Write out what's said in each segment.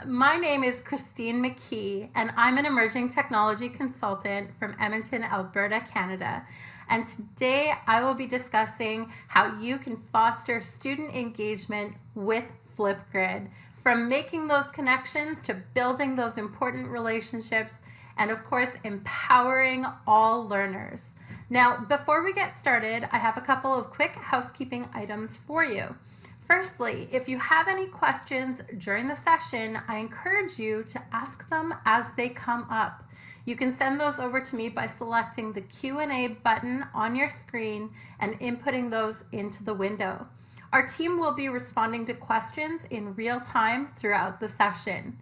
My name is Christine McKee, and I'm an emerging technology consultant from Edmonton, Alberta, Canada. And today I will be discussing how you can foster student engagement with Flipgrid, from making those connections to building those important relationships, and of course, empowering all learners. Now, before we get started, I have a couple of quick housekeeping items for you. Firstly, if you have any questions during the session, I encourage you to ask them as they come up. You can send those over to me by selecting the Q&A button on your screen and inputting those into the window. Our team will be responding to questions in real time throughout the session.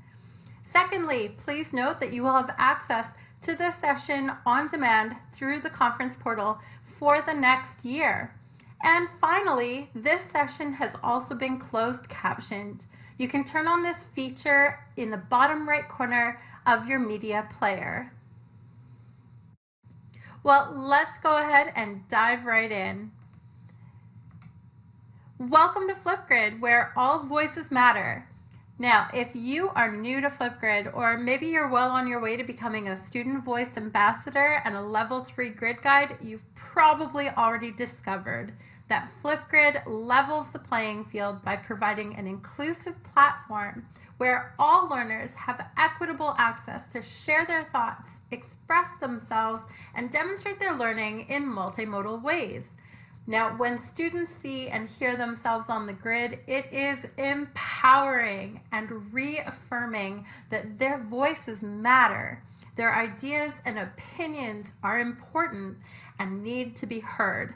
Secondly, please note that you will have access to this session on demand through the conference portal for the next year. And finally, this session has also been closed captioned. You can turn on this feature in the bottom right corner of your media player. Well, let's go ahead and dive right in. Welcome to Flipgrid, where all voices matter. Now, if you are new to Flipgrid, or maybe you're well on your way to becoming a student voice ambassador and a level 3 grid guide, you've probably already discovered that Flipgrid levels the playing field by providing an inclusive platform where all learners have equitable access to share their thoughts, express themselves, and demonstrate their learning in multimodal ways. Now, when students see and hear themselves on the grid, it is empowering and reaffirming that their voices matter. Their ideas and opinions are important and need to be heard.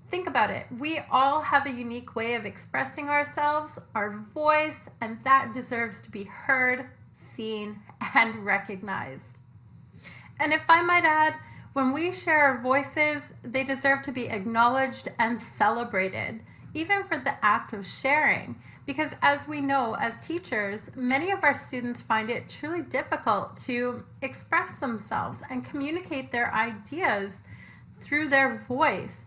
Think about it. We all have a unique way of expressing ourselves, our voice, and that deserves to be heard, seen, and recognized. And if I might add, when we share our voices, they deserve to be acknowledged and celebrated, even for the act of sharing. Because as we know, as teachers, many of our students find it truly difficult to express themselves and communicate their ideas through their voice.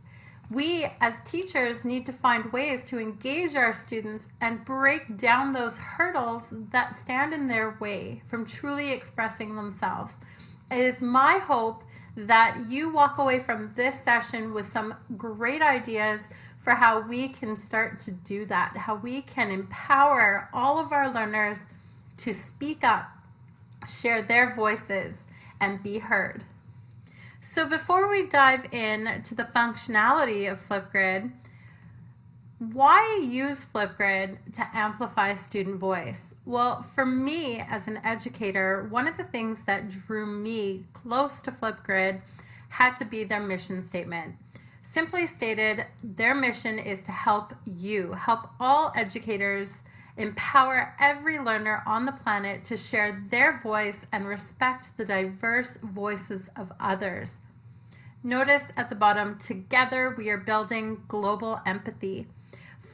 We, as teachers, need to find ways to engage our students and break down those hurdles that stand in their way from truly expressing themselves. It is my hope that you walk away from this session with some great ideas for how we can start to do that, how we can empower all of our learners to speak up, share their voices, and be heard. So before we dive in to the functionality of Flipgrid, why use Flipgrid to amplify student voice? Well, for me as an educator, one of the things that drew me close to Flipgrid had to be their mission statement. Simply stated, their mission is to help all educators empower every learner on the planet to share their voice and respect the diverse voices of others. Notice at the bottom, together we are building global empathy.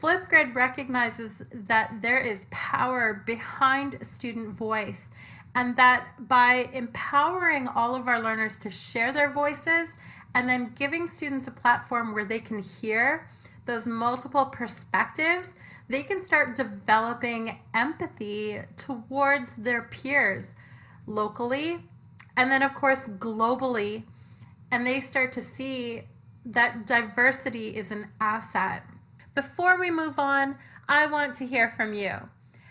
Flipgrid recognizes that there is power behind student voice, and that by empowering all of our learners to share their voices and then giving students a platform where they can hear those multiple perspectives, they can start developing empathy towards their peers locally and then of course globally, and they start to see that diversity is an asset. Before we move on, I want to hear from you.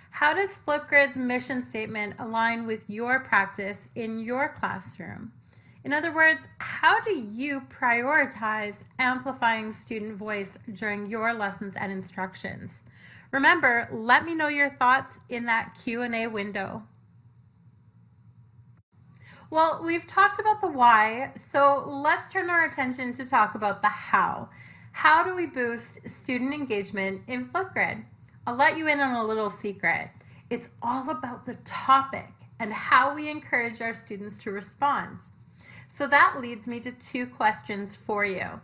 How does Flipgrid's mission statement align with your practice in your classroom? In other words, how do you prioritize amplifying student voice during your lessons and instructions? Remember, let me know your thoughts in that Q&A window. Well, we've talked about the why, so let's turn our attention to talk about the how. How do we boost student engagement in Flipgrid? I'll let you in on a little secret. It's all about the topic and how we encourage our students to respond. So that leads me to two questions for you.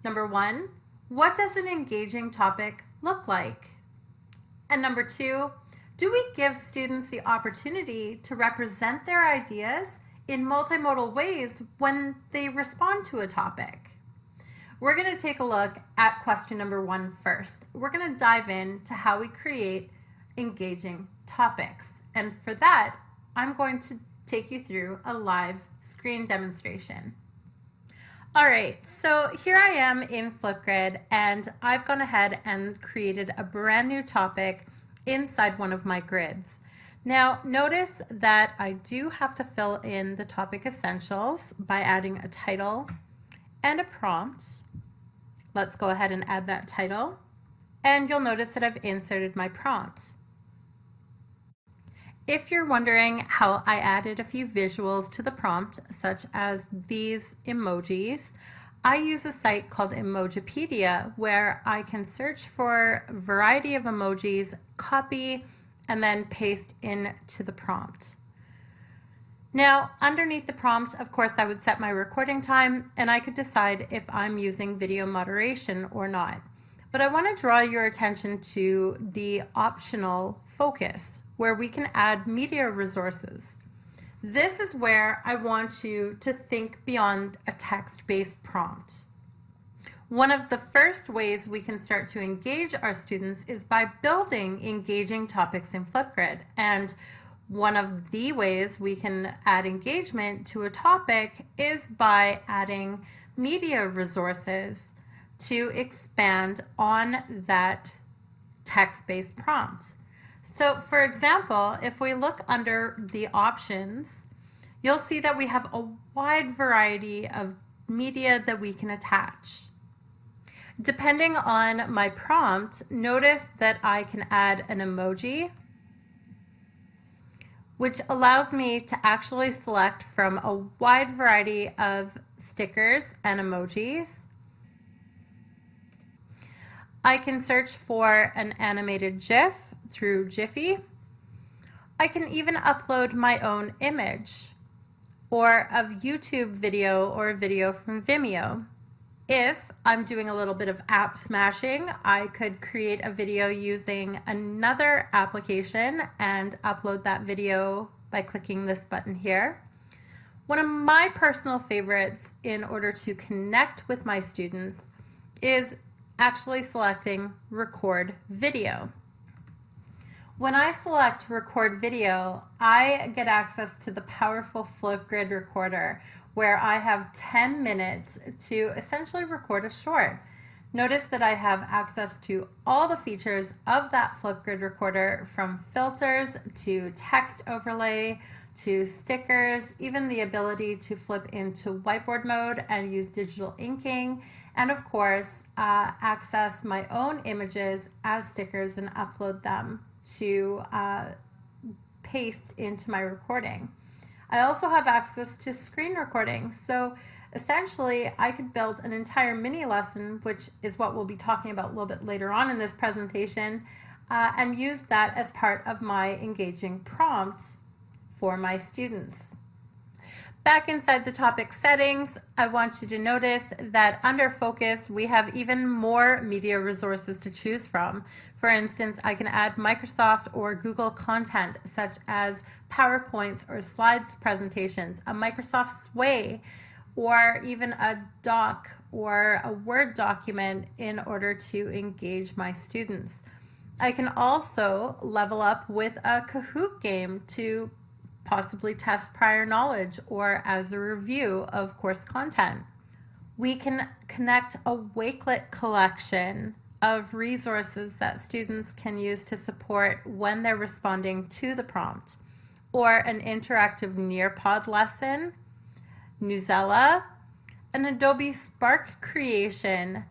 Number one, what does an engaging topic look like? And number two, do we give students the opportunity to represent their ideas in multimodal ways when they respond to a topic? We're going to take a look at question number one first. We're going to dive into how we create engaging topics. And for that, I'm going to take you through a live screen demonstration. All right, so here I am in Flipgrid, and I've gone ahead and created a brand new topic inside one of my grids. Now, notice that I do have to fill in the topic essentials by adding a title and a prompt. Let's go ahead and add that title, and you'll notice that I've inserted my prompt. If you're wondering how I added a few visuals to the prompt, such as these emojis, I use a site called Emojipedia where I can search for a variety of emojis, copy, and then paste into the prompt. Now, underneath the prompt, of course, I would set my recording time, and I could decide if I'm using video moderation or not. But I want to draw your attention to the optional focus, where we can add media resources. This is where I want you to think beyond a text-based prompt. One of the first ways we can start to engage our students is by building engaging topics in Flipgrid. And one of the ways we can add engagement to a topic is by adding media resources to expand on that text-based prompt. So for example, if we look under the options, you'll see that we have a wide variety of media that we can attach. Depending on my prompt, notice that I can add an emoji, which allows me to actually select from a wide variety of stickers and emojis. I can search for an animated GIF through Giphy. I can even upload my own image or a YouTube video or a video from Vimeo. If I'm doing a little bit of app smashing, I could create a video using another application and upload that video by clicking this button here. One of my personal favorites in order to connect with my students is actually selecting record video. When I select record video, I get access to the powerful Flipgrid recorder where I have 10 minutes to essentially record a short. Notice that I have access to all the features of that Flipgrid recorder, from filters to text overlay to stickers, even the ability to flip into whiteboard mode and use digital inking, and of course access my own images as stickers and upload them to paste into my recording. I also have access to screen recording, so essentially I could build an entire mini lesson, which is what we'll be talking about a little bit later on in this presentation, and use that as part of my engaging prompt for my students. Back inside the topic settings, I want you to notice that under focus, we have even more media resources to choose from. For instance, I can add Microsoft or Google content, such as PowerPoints or slides presentations, a Microsoft Sway, or even a doc or a Word document in order to engage my students. I can also level up with a Kahoot game to possibly test prior knowledge or as a review of course content. We can connect a Wakelet collection of resources that students can use to support when they're responding to the prompt, or an interactive Nearpod lesson, Newsella, an Adobe Spark creation.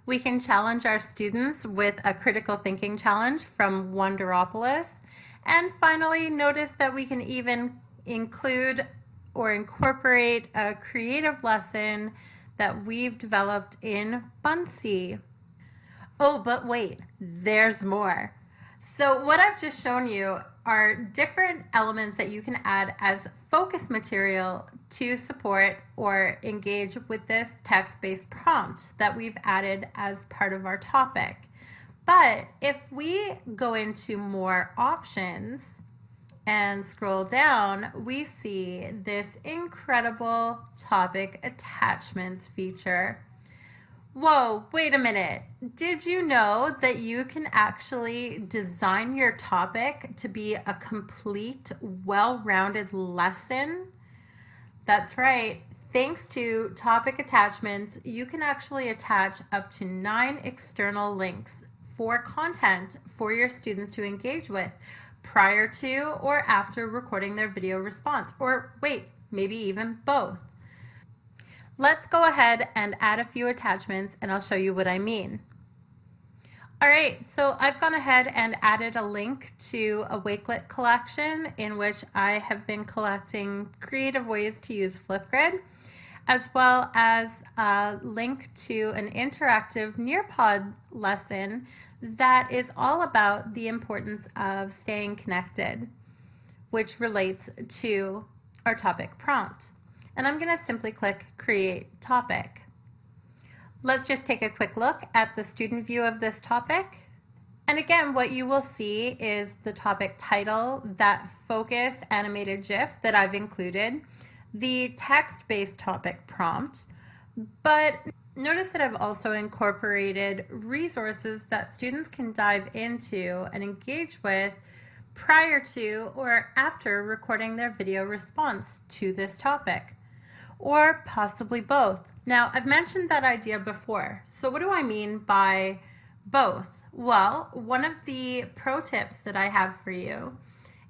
We can challenge our students with a critical thinking challenge from Wonderopolis. And finally, notice that we can even include or incorporate a creative lesson that we've developed in Buncee. Oh, but wait, there's more. So what I've just shown you are different elements that you can add as focus material to support or engage with this text-based prompt that we've added as part of our topic. But if we go into more options and scroll down, we see this incredible topic attachments feature, Whoa, wait a minute. Did you know that you can actually design your topic to be a complete, well-rounded lesson? That's right. Thanks to topic attachments, you can actually attach up to 9 external links for content for your students to engage with prior to or after recording their video response. Or wait, maybe even both. Let's go ahead and add a few attachments and I'll show you what I mean. All right, so I've gone ahead and added a link to a Wakelet collection in which I have been collecting creative ways to use Flipgrid, as well as a link to an interactive Nearpod lesson that is all about the importance of staying connected, which relates to our topic prompt. And I'm going to simply click Create Topic. Let's just take a quick look at the student view of this topic. And again, what you will see is the topic title, that focus animated GIF that I've included, the text-based topic prompt, but notice that I've also incorporated resources that students can dive into and engage with prior to or after recording their video response to this topic, or possibly both. Now, I've mentioned that idea before. So what do I mean by both? Well, one of the pro tips that I have for you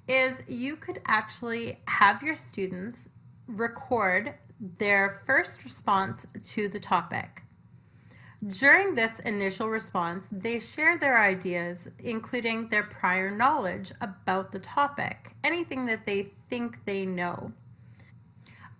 is you could actually have your students record their first response to the topic. During this initial response, they share their ideas, including their prior knowledge about the topic, anything that they think they know.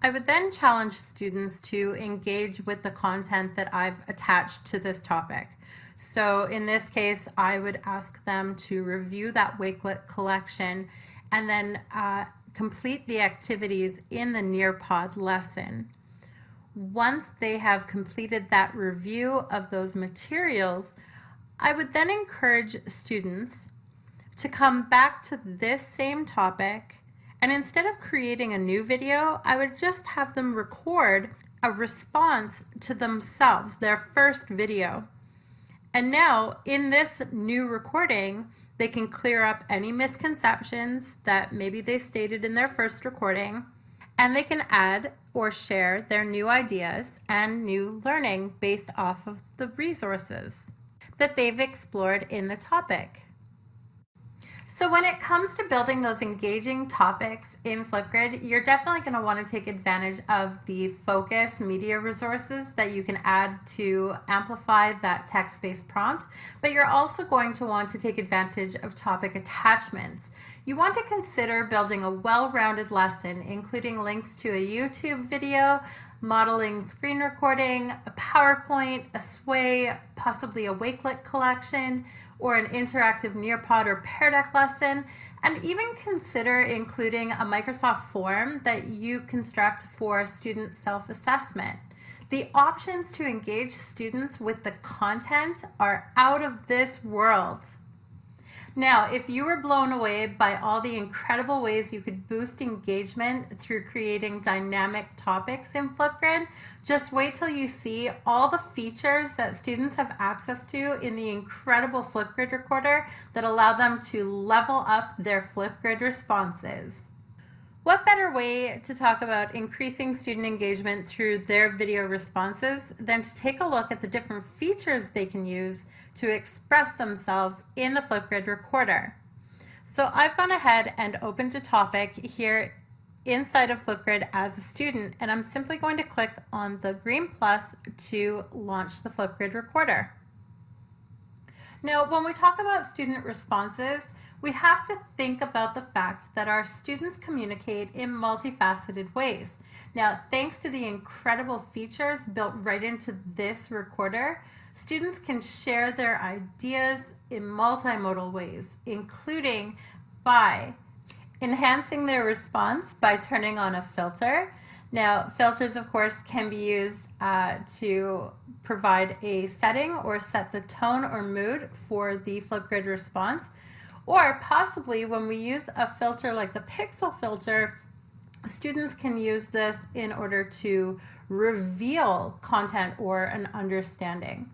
I would then challenge students to engage with the content that I've attached to this topic. So in this case, I would ask them to review that Wakelet collection and then complete the activities in the Nearpod lesson. Once they have completed that review of those materials, I would then encourage students to come back to this same topic, and instead of creating a new video, I would just have them record a response to themselves, their first video. And now in this new recording, they can clear up any misconceptions that maybe they stated in their first recording, and they can add or share their new ideas and new learning based off of the resources that they've explored in the topic. So when it comes to building those engaging topics in Flipgrid, you're definitely going to want to take advantage of the focus media resources that you can add to amplify that text-based prompt, but you're also going to want to take advantage of topic attachments. You want to consider building a well-rounded lesson, including links to a YouTube video, modeling screen recording, a PowerPoint, a Sway, possibly a Wakelet collection, or an interactive Nearpod or Pear Deck lesson, and even consider including a Microsoft form that you construct for student self-assessment. The options to engage students with the content are out of this world. Now, if you were blown away by all the incredible ways you could boost engagement through creating dynamic topics in Flipgrid, just wait till you see all the features that students have access to in the incredible Flipgrid recorder that allow them to level up their Flipgrid responses. What better way to talk about increasing student engagement through their video responses than to take a look at the different features they can use to express themselves in the Flipgrid recorder. So I've gone ahead and opened a topic here inside of Flipgrid as a student, and I'm simply going to click on the green plus to launch the Flipgrid recorder. Now, when we talk about student responses, we have to think about the fact that our students communicate in multifaceted ways. Now, thanks to the incredible features built right into this recorder, students can share their ideas in multimodal ways, including by enhancing their response by turning on a filter. Now, filters, of course, can be used to provide a setting or set the tone or mood for the Flipgrid response. Or possibly when we use a filter like the pixel filter, students can use this in order to reveal content or an understanding.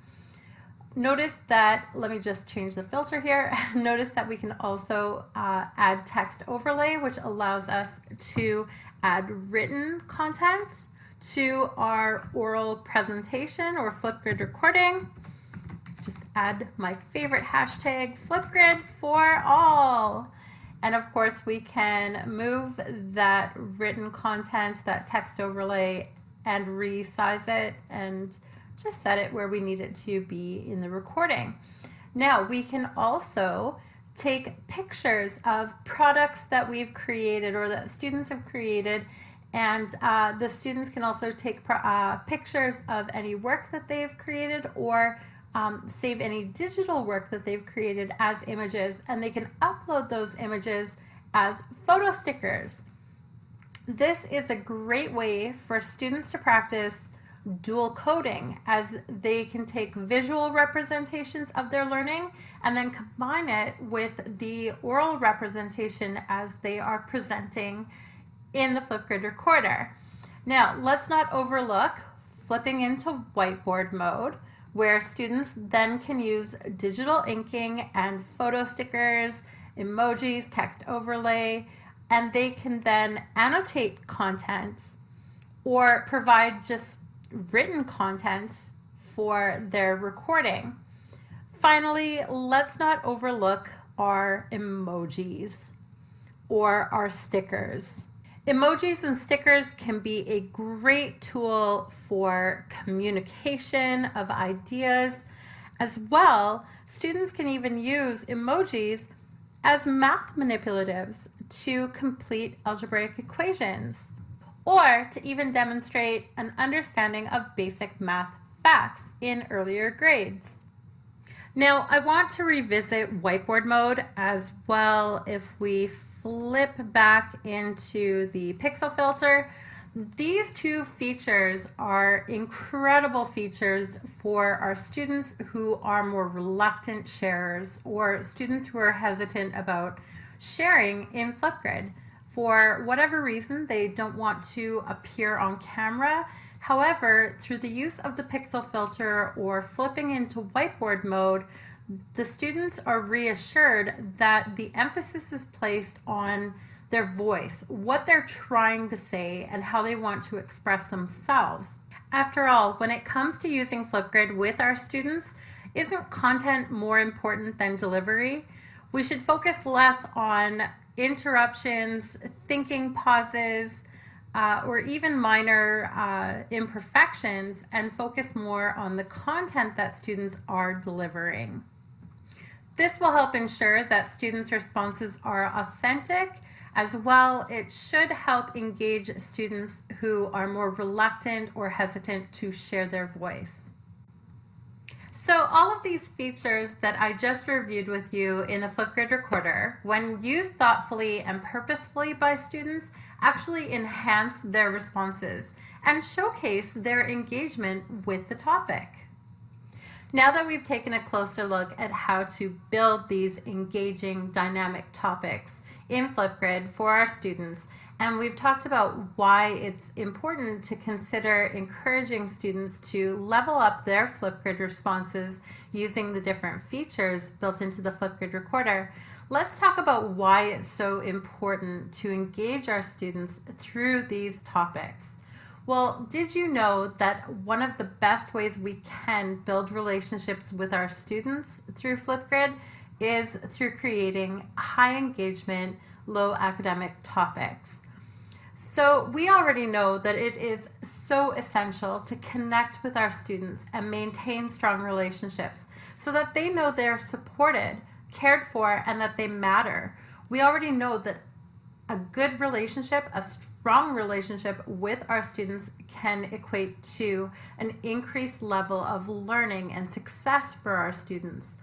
Notice that, let me just change the filter here. Notice that we can also add text overlay, which allows us to add written content to our oral presentation or Flipgrid recording. Let's just add my favorite hashtag, Flipgrid for all. And of course, we can move that written content, that text overlay, and resize it and just set it where we need it to be in the recording. Now we can also take pictures of products that we've created or that students have created, and the students can also take pictures of any work that they've created or save any digital work that they've created as images, and they can upload those images as photo stickers. This is a great way for students to practice dual coding, as they can take visual representations of their learning and then combine it with the oral representation as they are presenting in the Flipgrid recorder. Now, let's not overlook flipping into whiteboard mode, where students then can use digital inking and photo stickers, emojis, text overlay, and they can then annotate content or provide just written content for their recording. Finally, let's not overlook our emojis or our stickers. Emojis and stickers can be a great tool for communication of ideas. As well, students can even use emojis as math manipulatives to complete algebraic equations, or to even demonstrate an understanding of basic math facts in earlier grades. Now, I want to revisit whiteboard mode as well. If we flip back into the pixel filter, these two features are incredible features for our students who are more reluctant sharers or students who are hesitant about sharing in Flipgrid. For whatever reason, they don't want to appear on camera. However, through the use of the pixel filter or flipping into whiteboard mode, the students are reassured that the emphasis is placed on their voice, what they're trying to say, and how they want to express themselves. After all, when it comes to using Flipgrid with our students, isn't content more important than delivery? We should focus less on interruptions, thinking pauses, or even minor imperfections, and focus more on the content that students are delivering. This will help ensure that students' responses are authentic. As well, it should help engage students who are more reluctant or hesitant to share their voice. So all of these features that I just reviewed with you in the Flipgrid recorder, when used thoughtfully and purposefully by students, actually enhance their responses and showcase their engagement with the topic. Now that we've taken a closer look at how to build these engaging dynamic topics in Flipgrid for our students, and we've talked about why it's important to consider encouraging students to level up their Flipgrid responses using the different features built into the Flipgrid recorder, let's talk about why it's so important to engage our students through these topics. Well, did you know that one of the best ways we can build relationships with our students through Flipgrid is through creating high engagement, low academic topics? So we already know that it is so essential to connect with our students and maintain strong relationships so that they know they're supported, cared for, and that they matter. We already know that a good relationship, a strong relationship with our students can equate to an increased level of learning and success for our students.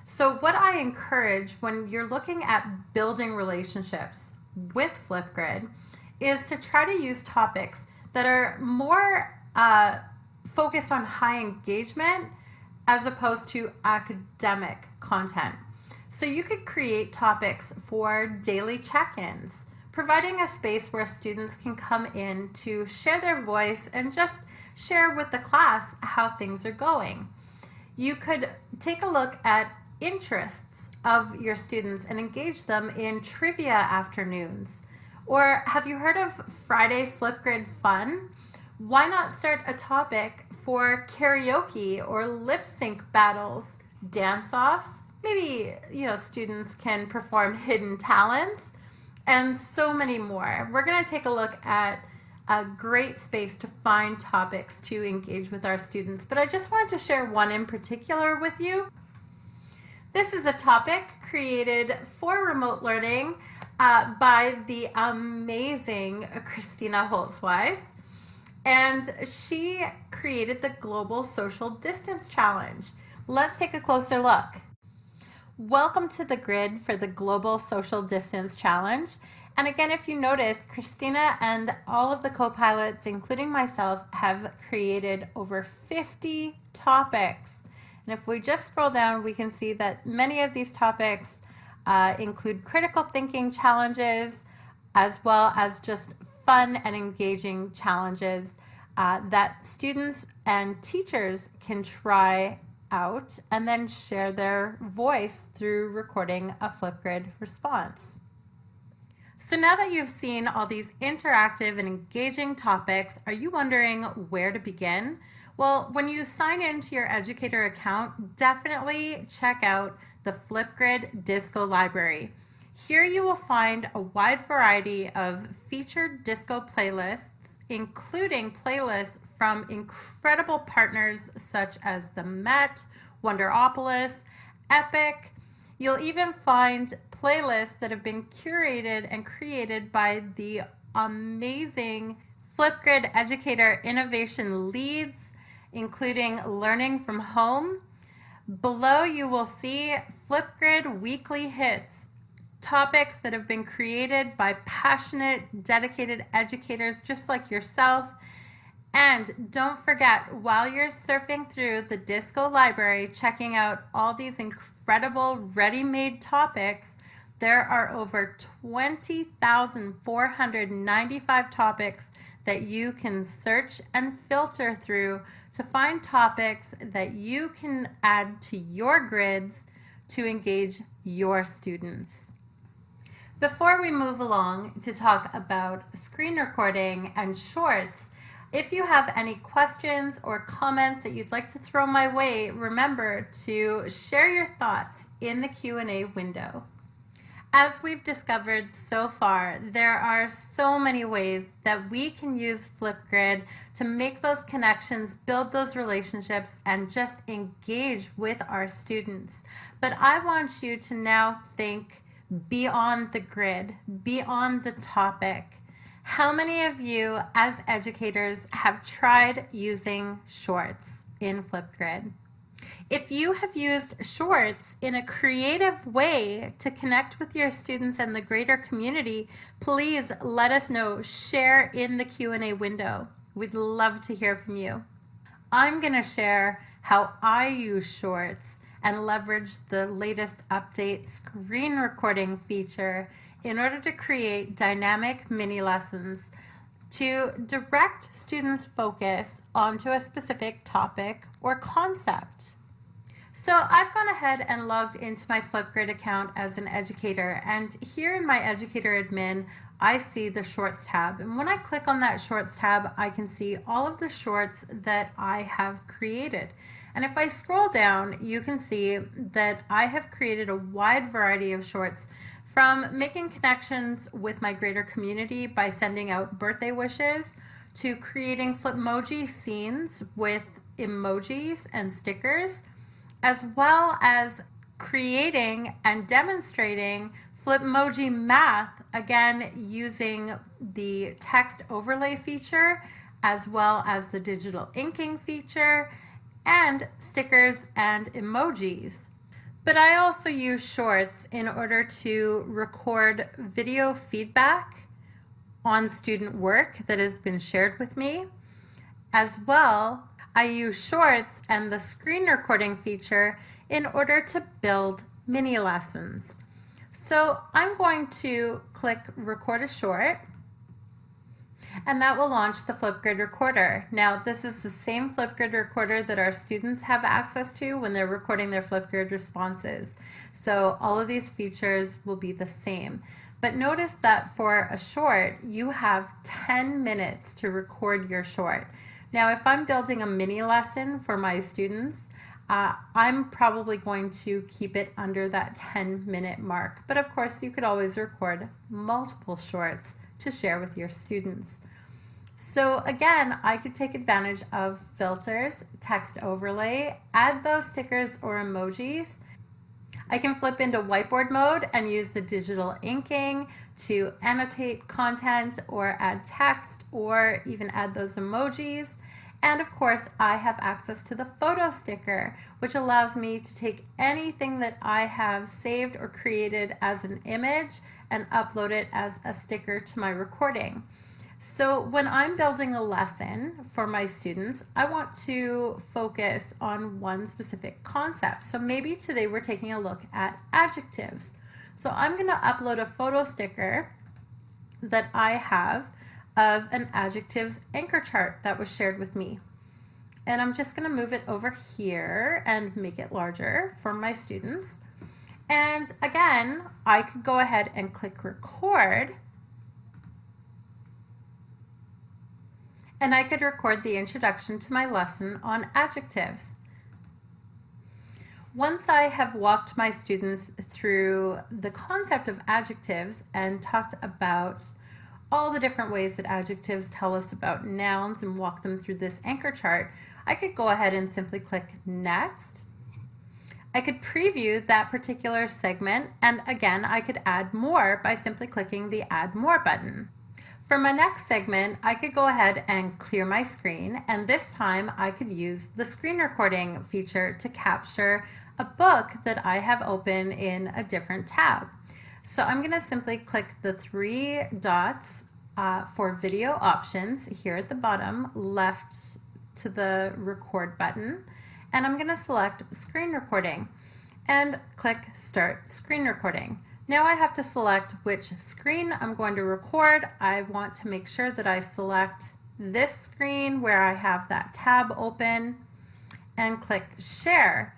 So what I encourage when you're looking at building relationships with Flipgrid is to try to use topics that are more focused on high engagement as opposed to academic content. So you could create topics for daily check-ins, providing a space where students can come in to share their voice and just share with the class how things are going. You could take a look at interests of your students and engage them in trivia afternoons. Or have you heard of Friday Flipgrid Fun? Why not start a topic for karaoke or lip sync battles, dance-offs? Maybe, students can perform hidden talents and so many more. We're going to take a look at a great space to find topics to engage with our students, but I just wanted to share one in particular with you. This is a topic created for remote learning by the amazing Christina Holtzweis, and she created the Global Social Distance Challenge. Let's take a closer look. Welcome to the grid for the Global Social Distance Challenge. And again, if you notice, Christina and all of the co-pilots, including myself, have created over 50 topics. And if we just scroll down, we can see that many of these topics include critical thinking challenges, as well as just fun and engaging challenges that students and teachers can try out and then share their voice through recording a Flipgrid response. So now that you've seen all these interactive and engaging topics, are you wondering where to begin? Well, when you sign into your educator account, definitely check out the Flipgrid Disco Library. Here you will find a wide variety of featured disco playlists, including playlists from incredible partners such as the Met, Wonderopolis, Epic. You'll even find playlists that have been curated and created by the amazing Flipgrid Educator Innovation Leads, including Learning from Home. Below you will see Flipgrid Weekly Hits, topics that have been created by passionate, dedicated educators just like yourself. And don't forget, while you're surfing through the Disco Library, checking out all these incredible ready-made topics, there are over 20,495 topics that you can search and filter through to find topics that you can add to your grids to engage your students. Before we move along to talk about screen recording and shorts, if you have any questions or comments that you'd like to throw my way, remember to share your thoughts in the Q&A window. As we've discovered so far, there are so many ways that we can use Flipgrid to make those connections, build those relationships, and just engage with our students. But I want you to now think beyond the grid, beyond the topic. How many of you as educators have tried using shorts in Flipgrid? If you have used shorts in a creative way to connect with your students and the greater community, please let us know. Share in the Q&A window. We'd love to hear from you. I'm going to share how I use shorts and leverage the latest update screen recording feature in order to create dynamic mini lessons to direct students' focus onto a specific topic or concept. So I've gone ahead and logged into my Flipgrid account as an educator, and here in my educator admin, I see the shorts tab. And when I click on that shorts tab, I can see all of the shorts that I have created. And if I scroll down, you can see that I have created a wide variety of shorts, from making connections with my greater community by sending out birthday wishes, to creating Flipmoji scenes with emojis and stickers, as well as creating and demonstrating Flipmoji math, again using the text overlay feature, as well as the digital inking feature, and stickers and emojis. But I also use shorts in order to record video feedback on student work that has been shared with me. As well, I use shorts and the screen recording feature in order to build mini lessons. So I'm going to click Record a Short, and that will launch the Flipgrid recorder. Now, this is the same Flipgrid recorder that our students have access to when they're recording their Flipgrid responses. So all of these features will be the same. But notice that for a short, you have 10 minutes to record your short. Now, if I'm building a mini lesson for my students, I'm probably going to keep it under that 10-minute mark. But of course, you could always record multiple shorts to share with your students. So again, I could take advantage of filters, text overlay, add those stickers or emojis. I can flip into whiteboard mode and use the digital inking to annotate content or add text or even add those emojis. And of course, I have access to the photo sticker, which allows me to take anything that I have saved or created as an image and upload it as a sticker to my recording. So when I'm building a lesson for my students, I want to focus on one specific concept. So maybe today we're taking a look at adjectives. So I'm going to upload a photo sticker that I have of an adjectives anchor chart that was shared with me. And I'm just going to move it over here and make it larger for my students. And again, I could go ahead and click record. And I could record the introduction to my lesson on adjectives. Once I have walked my students through the concept of adjectives and talked about all the different ways that adjectives tell us about nouns and walk them through this anchor chart, I could go ahead and simply click Next. I could preview that particular segment, and again, I could add more by simply clicking the Add More button. For my next segment, I could go ahead and clear my screen, and this time I could use the screen recording feature to capture a book that I have open in a different tab. So I'm going to simply click the three dots for video options here at the bottom left to the record button, and I'm going to select screen recording and click Start Screen Recording. Now I have to select which screen I'm going to record. I want to make sure that I select this screen where I have that tab open and click Share.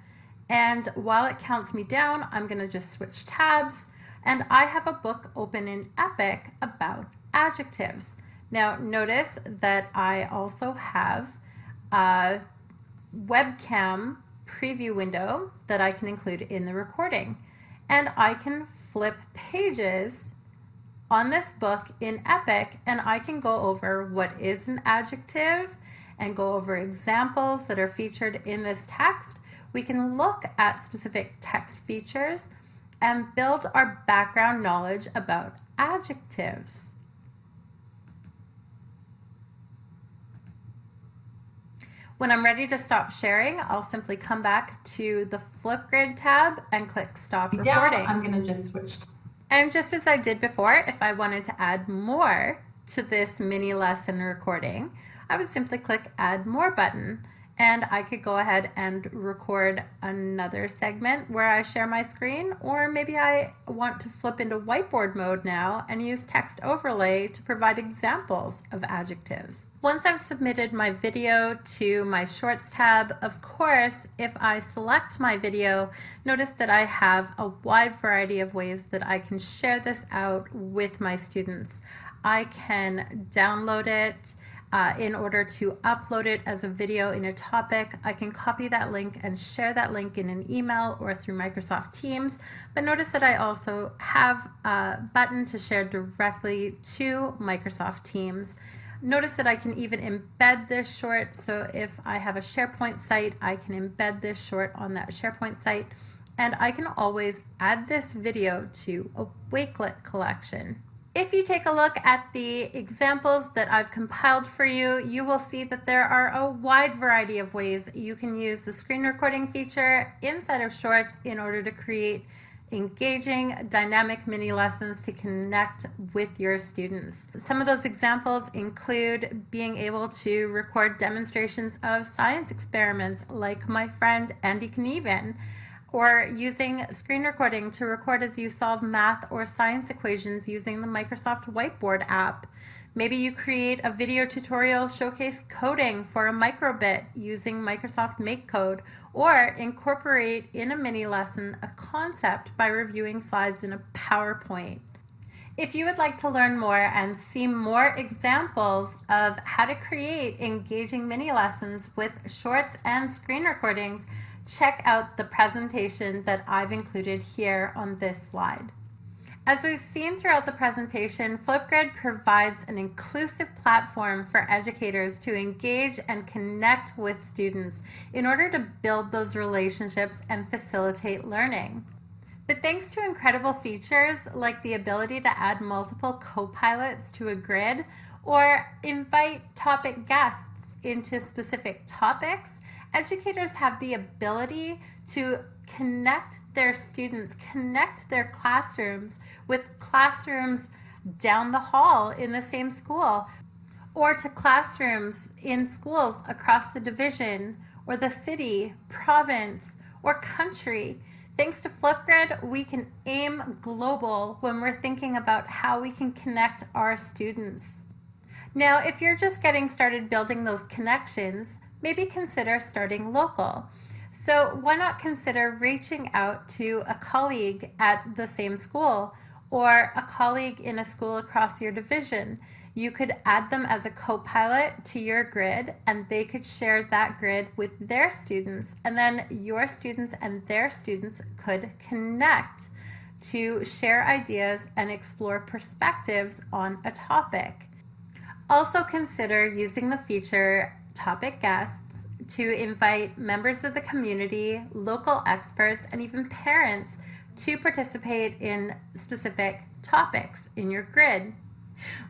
And while it counts me down, I'm going to just switch tabs. And I have a book open in Epic about adjectives. Now notice that I also have a webcam preview window that I can include in the recording. And I can flip pages on this book in Epic, and I can go over what is an adjective and go over examples that are featured in this text. We can look at specific text features and build our background knowledge about adjectives. When I'm ready to stop sharing, I'll simply come back to the Flipgrid tab and click Stop Recording. Yeah, I'm going to just switch. And just as I did before, if I wanted to add more to this mini lesson recording, I would simply click Add More button. And I could go ahead and record another segment where I share my screen, or maybe I want to flip into whiteboard mode now and use text overlay to provide examples of adjectives. Once I've submitted my video to my Shorts tab, of course, if I select my video, notice that I have a wide variety of ways that I can share this out with my students. I can download it in order to upload it as a video in a topic. I can copy that link and share that link in an email or through Microsoft Teams. But notice that I also have a button to share directly to Microsoft Teams. Notice that I can even embed this short. So if I have a SharePoint site, I can embed this short on that SharePoint site. And I can always add this video to a Wakelet collection. If you take a look at the examples that I've compiled for you, you will see that there are a wide variety of ways you can use the screen recording feature inside of Shorts in order to create engaging, dynamic mini lessons to connect with your students. Some of those examples include being able to record demonstrations of science experiments like my friend Andy Knieven, or using screen recording to record as you solve math or science equations using the Microsoft Whiteboard app. Maybe you create a video tutorial showcase coding for a microbit using Microsoft MakeCode, or incorporate in a mini lesson a concept by reviewing slides in a PowerPoint. If you would like to learn more and see more examples of how to create engaging mini lessons with shorts and screen recordings, check out the presentation that I've included here on this slide. As we've seen throughout the presentation, Flipgrid provides an inclusive platform for educators to engage and connect with students in order to build those relationships and facilitate learning. But thanks to incredible features like the ability to add multiple co-pilots to a grid or invite topic guests into specific topics, educators have the ability to connect their students, connect their classrooms with classrooms down the hall in the same school, or to classrooms in schools across the division or the city, province, or country. Thanks to Flipgrid, we can aim global when we're thinking about how we can connect our students. Now, if you're just getting started building those connections, maybe consider starting local. So why not consider reaching out to a colleague at the same school or a colleague in a school across your division? You could add them as a co-pilot to your grid, and they could share that grid with their students, and then your students and their students could connect to share ideas and explore perspectives on a topic. Also consider using the feature topic guests to invite members of the community, local experts, and even parents to participate in specific topics in your grid.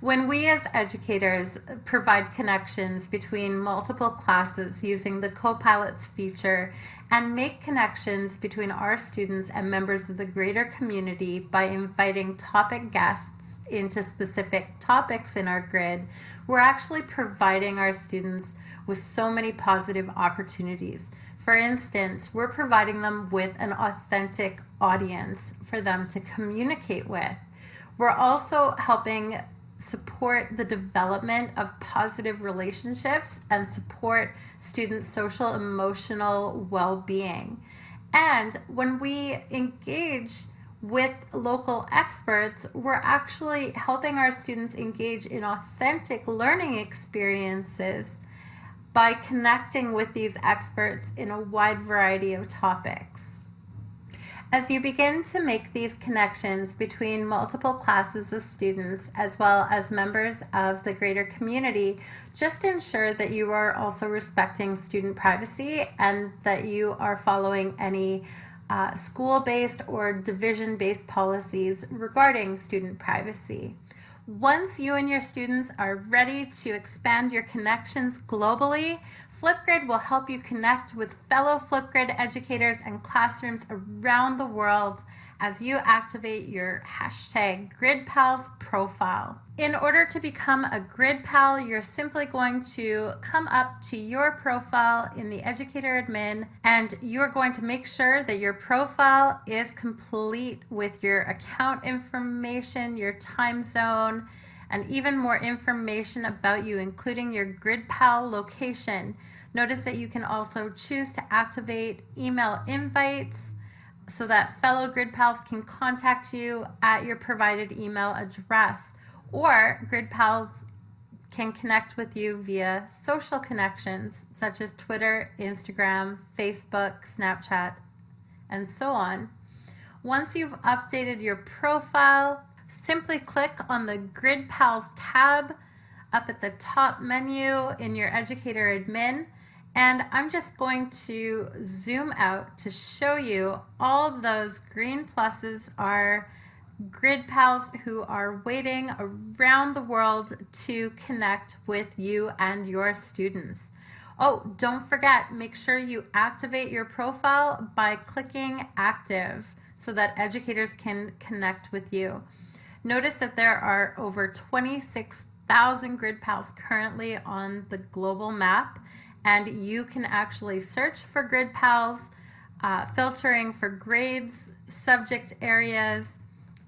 When we as educators provide connections between multiple classes using the co-pilots feature and make connections between our students and members of the greater community by inviting topic guests into specific topics in our grid, we're actually providing our students with so many positive opportunities. For instance, we're providing them with an authentic audience for them to communicate with. We're also helping support the development of positive relationships and support students' social emotional well-being. And when we engage with local experts, we're actually helping our students engage in authentic learning experiences by connecting with these experts in a wide variety of topics. As you begin to make these connections between multiple classes of students as well as members of the greater community, just ensure that you are also respecting student privacy and that you are following any school-based or division-based policies regarding student privacy. Once you and your students are ready to expand your connections globally, Flipgrid will help you connect with fellow Flipgrid educators and classrooms around the world as you activate your hashtag GridPals profile. In order to become a GridPal, you're simply going to come up to your profile in the educator admin, and you're going to make sure that your profile is complete with your account information, your time zone, and even more information about you, including your GridPal location. Notice that you can also choose to activate email invites so that fellow GridPals can contact you at your provided email address, or GridPals can connect with you via social connections such as Twitter, Instagram, Facebook, Snapchat, and so on. Once you've updated your profile, simply click on the GridPals tab up at the top menu in your educator admin, and I'm just going to zoom out to show you all of those green pluses are GridPals who are waiting around the world to connect with you and your students. Oh, don't forget, make sure you activate your profile by clicking active so that educators can connect with you. Notice that there are over 26,000 GridPals currently on the global map, and you can actually search for GridPals filtering for grades, subject areas,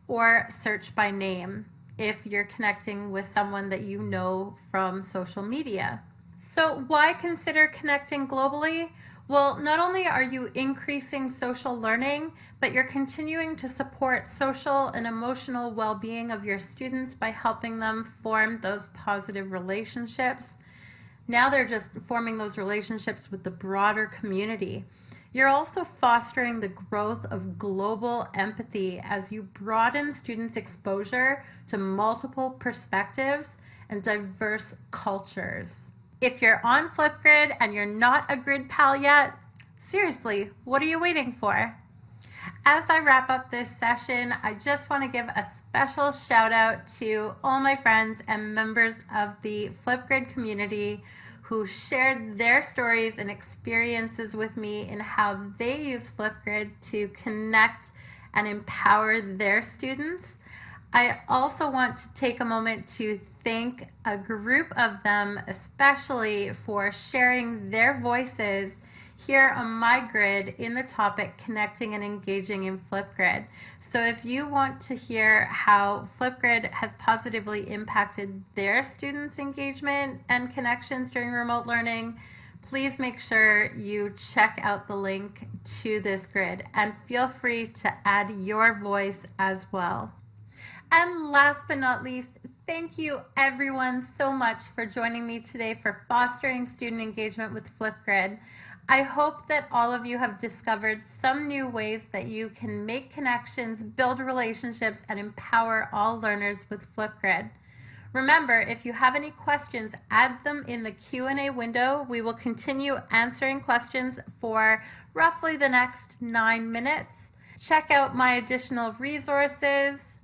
or search by name if you're connecting with someone that you know from social media. So why consider connecting globally? Well, not only are you increasing social learning, but you're continuing to support social and emotional well-being of your students by helping them form those positive relationships. Now they're just forming those relationships with the broader community. You're also fostering the growth of global empathy as you broaden students' exposure to multiple perspectives and diverse cultures. If you're on Flipgrid and you're not a grid pal yet, seriously, what are you waiting for? As I wrap up this session, I just want to give a special shout out to all my friends and members of the Flipgrid community who shared their stories and experiences with me in how they use Flipgrid to connect and empower their students. I also want to take a moment to thank a group of them, especially for sharing their voices here on my grid in the topic connecting and engaging in Flipgrid. So if you want to hear how Flipgrid has positively impacted their students' engagement and connections during remote learning, please make sure you check out the link to this grid and feel free to add your voice as well. And last but not least, thank you everyone so much for joining me today for fostering student engagement with Flipgrid. I hope that all of you have discovered some new ways that you can make connections, build relationships, and empower all learners with Flipgrid. Remember, if you have any questions, add them in the Q&A window. We will continue answering questions for roughly the next 9 minutes. Check out my additional resources.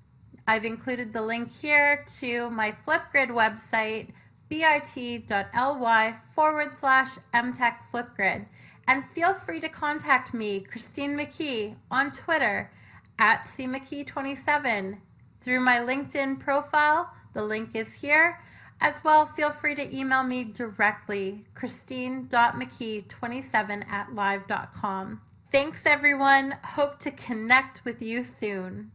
I've included the link here to my Flipgrid website, bit.ly/mtechflipgrid. And feel free to contact me, Christine McKee, on Twitter at cmckee27 through my LinkedIn profile. The link is here. As well, feel free to email me directly, christine.mckee27@live.com. Thanks everyone. Hope to connect with you soon.